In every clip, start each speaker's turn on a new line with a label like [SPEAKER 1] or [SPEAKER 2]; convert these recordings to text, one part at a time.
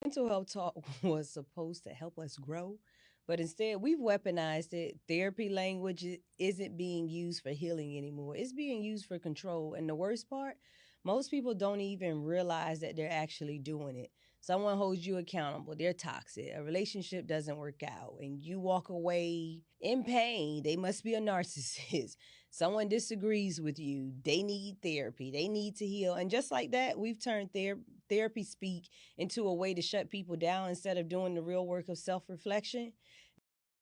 [SPEAKER 1] Mental health talk was supposed to help us grow, but instead we've weaponized it. Therapy language isn't being used for healing anymore, it's being used for control. And the worst part, most people don't even realize that they're actually doing it. Someone holds you accountable, they're toxic, a relationship doesn't work out, and you walk away in pain. They must be a narcissist. Someone disagrees with you, they need therapy, they need to heal. And just like that, we've turned therapy speak into a way to shut people down instead of doing the real work of self-reflection.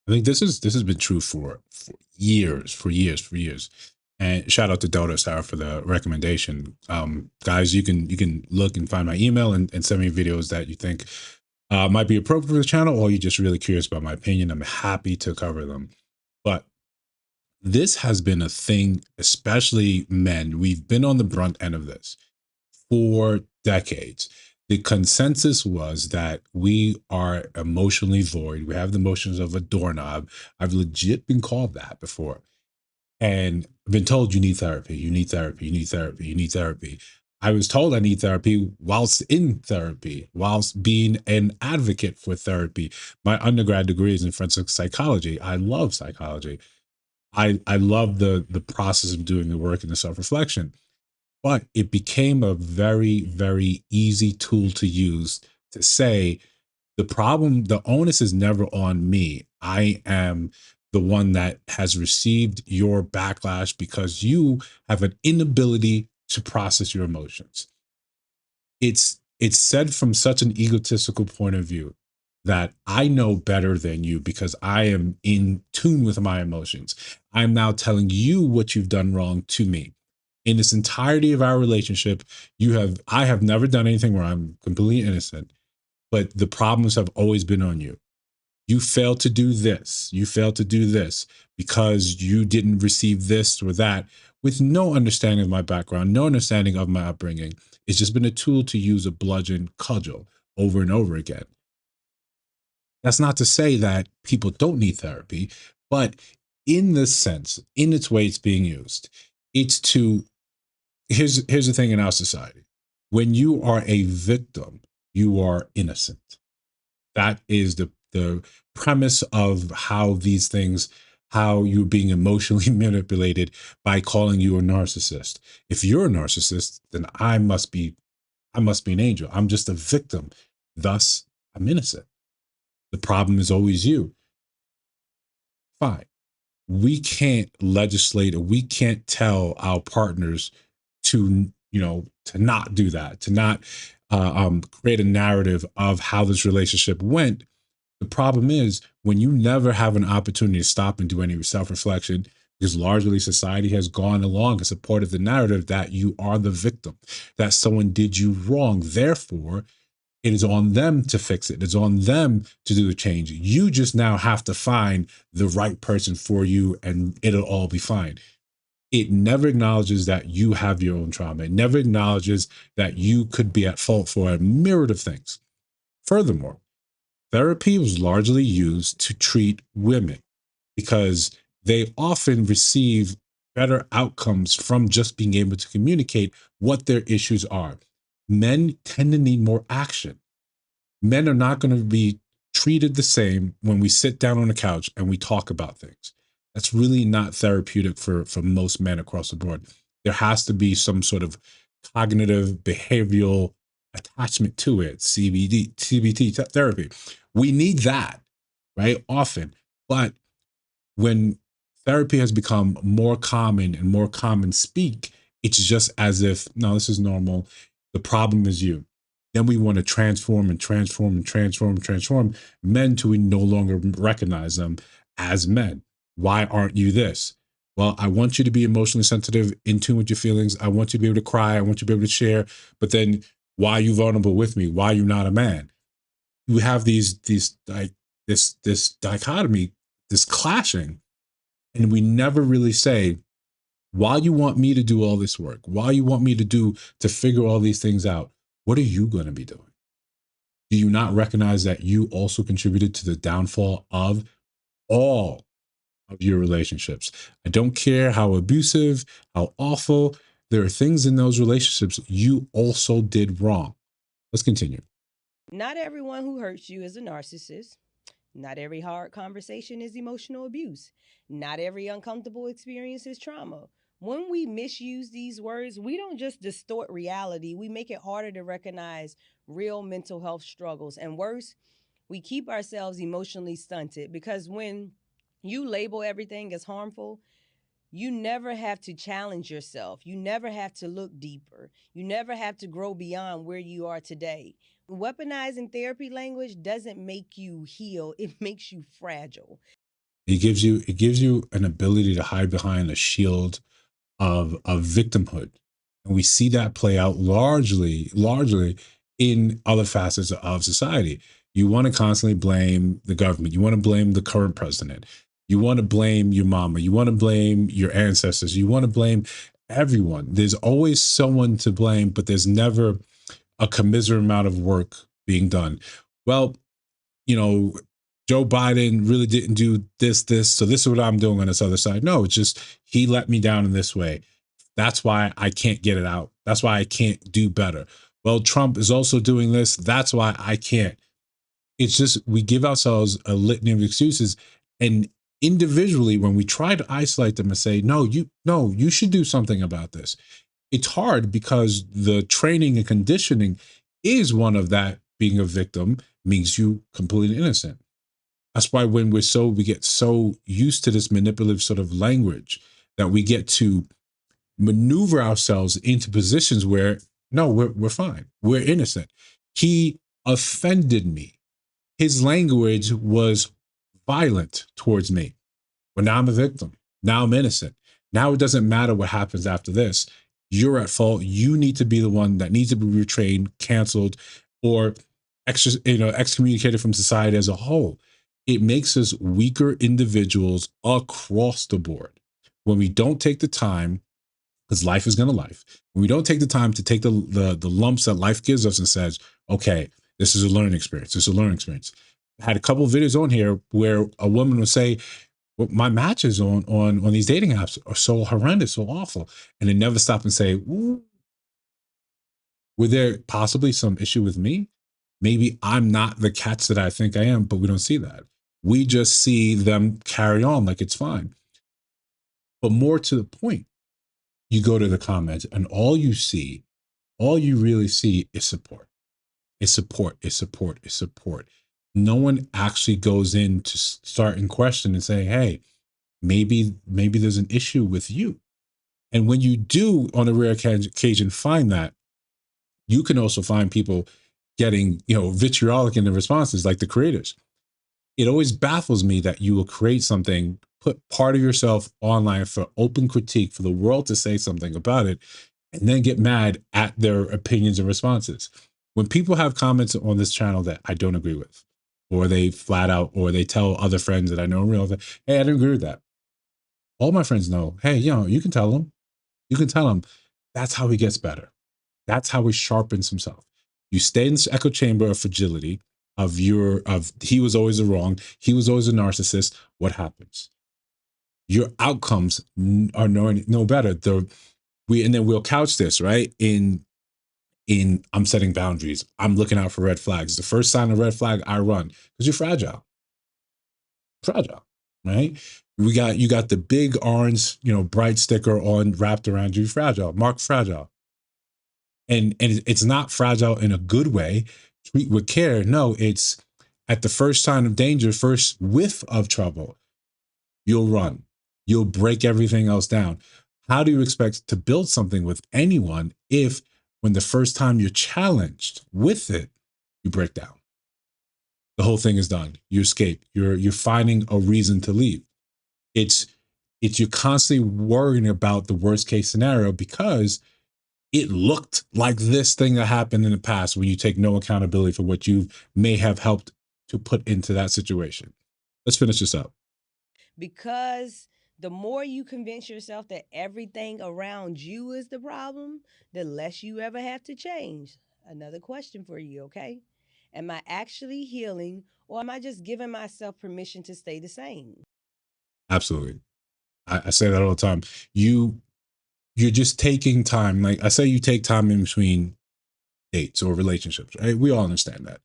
[SPEAKER 2] I think this has been true for years, for years. And shout out to Dota Sarah for the recommendation. Guys, you can look and find my email and send me videos that you think might be appropriate for the channel, or you're just really curious about my opinion. I'm happy to cover them. But this has been a thing, especially men. We've been on the brunt end of this for decades. The consensus was that we are emotionally void. We have the emotions of a doorknob. I've legit been called that before. And been told you need therapy, you need therapy, you need therapy, you need therapy. I was told I need therapy whilst in therapy, whilst being an advocate for therapy. My undergrad degree is in forensic psychology. I love psychology. I love the process of doing the work and the self-reflection, but it became a very, very easy tool to use to say the onus is never on me. I am the one that has received your backlash because you have an inability to process your emotions. It's said from such an egotistical point of view that I know better than you because I am in tune with my emotions. I'm now telling you what you've done wrong to me. In this entirety of our relationship, I have never done anything wrong. I'm completely innocent, but the problems have always been on you. You failed to do this. You failed to do this because you didn't receive this or that, with no understanding of my background, no understanding of my upbringing. It's just been a tool to use a bludgeon cudgel over and over again. That's not to say that people don't need therapy, but in this sense, in its way it's being used, it's to here's the thing in our society. When you are a victim, you are innocent. That is the premise of how these things, how you're being emotionally manipulated by calling you a narcissist. If you're a narcissist, then I must be an angel. I'm just a victim. Thus, I'm innocent. The problem is always you. Fine. We can't legislate, or we can't tell our partners to not do that, to not create a narrative of how this relationship went. The problem is when you never have an opportunity to stop and do any self-reflection, because largely society has gone along and supported the narrative that you are the victim, that someone did you wrong. Therefore, it is on them to fix it. It's on them to do the change. You just now have to find the right person for you and it'll all be fine. It never acknowledges that you have your own trauma. It never acknowledges that you could be at fault for a myriad of things. Furthermore, therapy was largely used to treat women because they often receive better outcomes from just being able to communicate what their issues are. Men tend to need more action. Men are not going to be treated the same when we sit down on the couch and we talk about things. That's really not therapeutic for most men across the board. There has to be some sort of cognitive behavioral attachment to it, CBT therapy. We need that, right? Often. But when therapy has become more common and more common speak, it's just as if, no, this is normal. The problem is you. Then we want to transform and transform and transform and transform men till we no longer recognize them as men. Why aren't you this? Well, I want you to be emotionally sensitive, in tune with your feelings. I want you to be able to cry. I want you to be able to share. But then why are you vulnerable with me? Why are you not a man? You have these like this dichotomy, this clashing, and we never really say, why you want me to do all this work, why you want me to figure all these things out, what are you going to be doing? Do you not recognize that you also contributed to the downfall of all of your relationships? I don't care how abusive, how awful, there are things in those relationships you also did wrong. Let's continue.
[SPEAKER 1] Not everyone who hurts you is a narcissist. Not every hard conversation is emotional abuse. Not every uncomfortable experience is trauma. When we misuse these words, we don't just distort reality, we make it harder to recognize real mental health struggles. And worse, we keep ourselves emotionally stunted because when you label everything as harmful, you never have to challenge yourself. You never have to look deeper. You never have to grow beyond where you are today. Weaponizing therapy language doesn't make you heal, it makes you fragile.
[SPEAKER 2] It gives you an ability to hide behind a shield of victimhood. And we see that play out largely in other facets of society. You want to constantly blame the government. You want to blame the current president. You want to blame your mama. You want to blame your ancestors. You want to blame everyone. There's always someone to blame, but there's never a commiserate amount of work being done. Well, you know, Joe Biden really didn't do this. So this is what I'm doing on this other side. No, it's just he let me down in this way. That's why I can't get it out. That's why I can't do better. Well, Trump is also doing this. That's why I can't. It's just we give ourselves a litany of excuses. And individually, when we try to isolate them and say, no, you should do something about this. It's hard because the training and conditioning is one of that being a victim makes you completely innocent. That's why when we get so used to this manipulative sort of language that we get to maneuver ourselves into positions where no, we're fine, we're innocent. He offended me. His language was violent towards me. But now I'm a victim. Now I'm innocent. Now it doesn't matter what happens after this. You're at fault. You need to be the one that needs to be retrained, canceled, or excommunicated from society as a whole. It makes us weaker individuals across the board when we don't take the time, because life is gonna life. When we don't take the time to take the lumps that life gives us and says, okay, this is a learning experience. This is a learning experience. I had a couple of videos on here where a woman would say, well, my matches on these dating apps are so horrendous, so awful, and they never stop and say, ooh, were there possibly some issue with me? Maybe I'm not the catch that I think I am, but we don't see that. We just see them carry on like it's fine. But more to the point, you go to the comments and all you really see is support. It's support, it's support, it's support. No one actually goes in to start in question and say, hey, maybe there's an issue with you. And when you do on a rare occasion find that, you can also find people getting, vitriolic in the responses like the creators. It always baffles me that you will create something, put part of yourself online for open critique for the world to say something about it, and then get mad at their opinions and responses. When people have comments on this channel that I don't agree with, or they flat out, or they tell other friends that I know in real life, hey, I didn't agree with that. All my friends know, hey, you can tell them. You can tell him that's how he gets better. That's how he sharpens himself. You stay in this echo chamber of fragility of he was always the wrong, he was always a narcissist. What happens? Your outcomes are no better. And then we'll couch this right in I'm setting boundaries. I'm looking out for red flags. The first sign of red flag, I run because you're fragile, right? You got the big orange, bright sticker on wrapped around you, fragile, marked fragile. And it's not fragile in a good way. Treat with care. No, it's at the first sign of danger, first whiff of trouble, you'll run. You'll break everything else down. How do you expect to build something with anyone if when the first time you're challenged with it, you break down? The whole thing is done. You escape. You're finding a reason to leave. It's you're constantly worrying about the worst case scenario because it looked like this thing that happened in the past when you take no accountability for what you may have helped to put into that situation. Let's finish this up.
[SPEAKER 1] Because the more you convince yourself that everything around you is the problem, the less you ever have to change. Another question for you, okay? Am I actually healing or am I just giving myself permission to stay the same?
[SPEAKER 2] Absolutely. I say that all the time. You're just taking time. Like I say, you take time in between dates or relationships, right? We all understand that.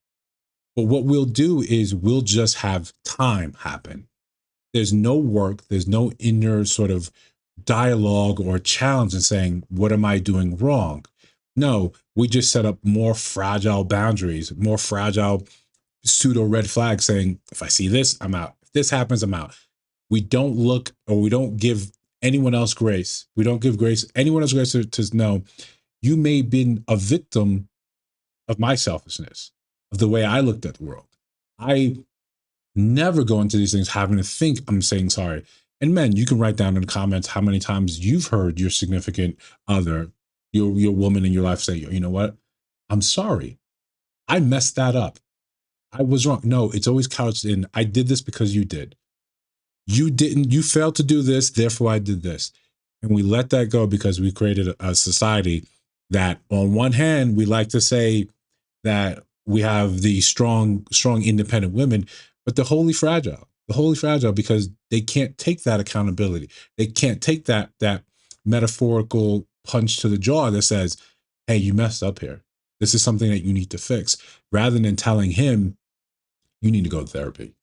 [SPEAKER 2] But what we'll do is we'll just have time happen. There's no work, there's no inner sort of dialogue or challenge in saying, what am I doing wrong? No, we just set up more fragile boundaries, more fragile pseudo red flags saying, if I see this, I'm out. If this happens, I'm out. We don't look or we don't give anyone else grace. We don't give grace, anyone else grace to know you may have been a victim of my selfishness, of the way I looked at the world. I never go into these things having to think I'm saying sorry. And men, you can write down in the comments how many times you've heard your significant other, your woman in your life say, you know what? I'm sorry. I messed that up. I was wrong. No, it's always couched in, I did this because you did. You didn't, you failed to do this, therefore I did this. And we let that go because we created a society that, on one hand, we like to say that we have the strong, independent women, but the wholly fragile because they can't take that accountability. They can't take that metaphorical punch to the jaw that says, hey, you messed up here. This is something that you need to fix, rather than telling him, you need to go to therapy.